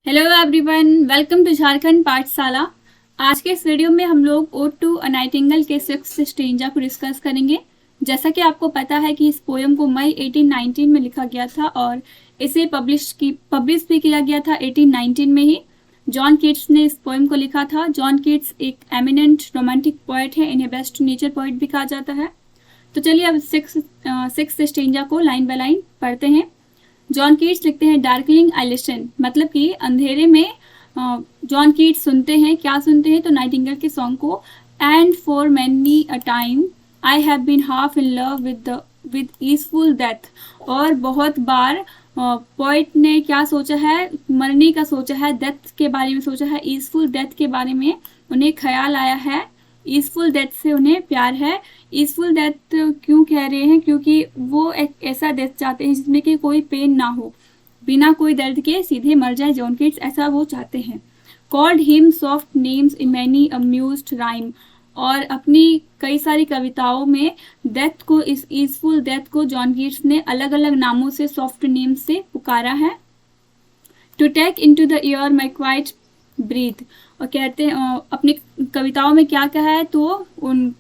Hello everyone, welcome to Jharkhand Pathshala. आज के इस वीडियो में हम लोग ओड टू अ नाइटिंगेल के सिक्स्थ स्टेंजा को डिस्कस करेंगे। जैसा कि आपको पता है कि इस पोएम को मई 1819 में लिखा गया था और इसे पब्लिश भी किया गया था 1819 में ही। जॉन कीट्स ने इस पोएम को लिखा था। जॉन कीट्स एक एमिनेंट रोमांटिक पोएट है, इन्हें बेस्ट नेचर पोएट भी कहा जाता है। तो चलिए अब सिक्स्थ स्टेंजा को लाइन बाय लाइन पढ़ते हैं। जॉन कीट्स लिखते हैं, डार्कलिंग आई लिसन, मतलब कि अंधेरे में जॉन कीट्स सुनते हैं। क्या सुनते हैं? तो नाइटिंगेल के सॉन्ग को। And for many a time I have been half in love with easeful death. और बहुत बार पोइट ने क्या सोचा है? मरने का सोचा है, डेथ के बारे में सोचा है, ईजफुल डेथ के बारे में उन्हें ख्याल आया है। ईजफुल डेथ से उन्हें प्यार है। ईजफुल डेथ क्यों कह रहे हैं? क्योंकि वो एक ऐसा डेथ चाहते हैं जिसमें कि कोई पेन ना हो, बिना कोई दर्द के सीधे मर जाए जॉन कीट्स, ऐसा वो चाहते हैं। Called him soft names in many amused rhyme, और अपनी कई सारी कविताओं में डेथ को, इस ईजफुल डेथ को जॉन कीट्स ने अलग अलग नामों से, सॉफ्ट नेम से पुकारा है। To take into the air my quiet breath, और कहते हैं अपनी कविताओं में क्या कहा है? तो उन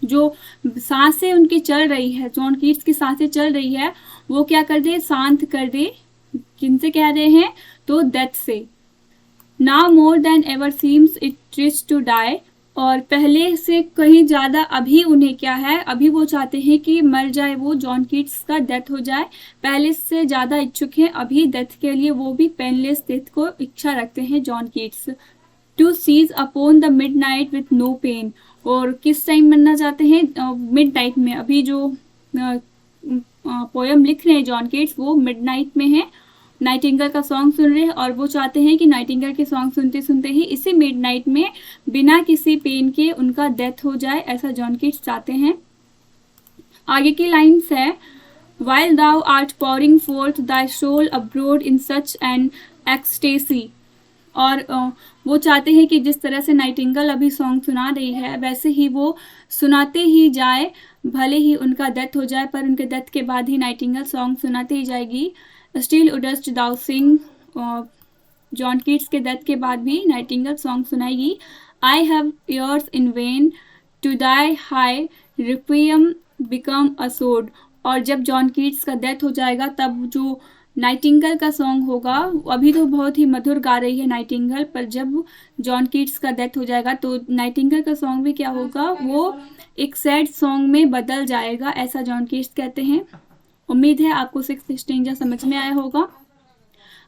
जो सांसें उनकी चल रही है, जॉन कीट्स की सांसें चल रही है, वो क्या कर दे? शांत कर दे। किनसे कह रहे हैं? तो डेथ से। Now more than ever seems it rich to die, और पहले से कहीं ज़्यादा अभी उन्हें क्या है? अभी वो चाहते हैं कि मर जाए वो, जॉन कीट्स का डेथ हो जाए। पहले से ज़्यादा इच्छुक हैं अभी डेथ के लिए, वो भी पेनलेस डेथ को इच्छा रखते हैं John Keats. To cease upon the midnight with no pain, और किस टाइम मरना चाहते हैं? मिड नाइट में। अभी जो पोएम लिख रहे हैं जॉन कीट्स, वो मिड नाइट में है। नाइटिंगेल का सॉन्ग सुन रहे हैं और वो चाहते हैं कि नाइटिंगेल के सॉन्ग सुनते सुनते ही इसी मिड नाइट में बिना किसी पेन के उनका डेथ हो जाए, ऐसा जॉन कीट्स चाहते हैं। आगे की लाइन्स है, while thou art pouring forth thy soul abroad in such an ecstasy, और वो चाहते हैं कि जिस तरह से नाइटिंगेल अभी सॉन्ग सुना रही है वैसे ही वो सुनाते ही जाए, भले ही उनका डेथ हो जाए, पर उनके डेथ के बाद ही नाइटिंगेल सॉन्ग सुनाते ही जाएगी। Still wouldst thou sing, John Keats के डेथ के बाद भी नाइटिंगेल सॉन्ग सुनाएगी। I have ears in vain to thy high requiem become a sod, और जब जॉन कीट्स का डेथ हो जाएगा तब जो नाइटिंगेल का सॉन्ग होगा, अभी तो बहुत ही मधुर गा रही है नाइटिंगेल, पर जब जॉन कीट्स का डेथ हो जाएगा तो नाइटिंगेल का सॉन्ग भी क्या होगा? वो एक सैड सॉन्ग में बदल जाएगा, ऐसा जॉन कीट्स कहते हैं। उम्मीद है आपको सिक्स्थ स्टेंजा समझ में आया होगा।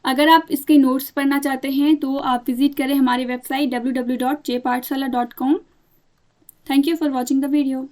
अगर आप इसके नोट्स पढ़ना चाहते हैं तो आप विजिट करें हमारी website www.jpathshala.com। Thank you for watching the video.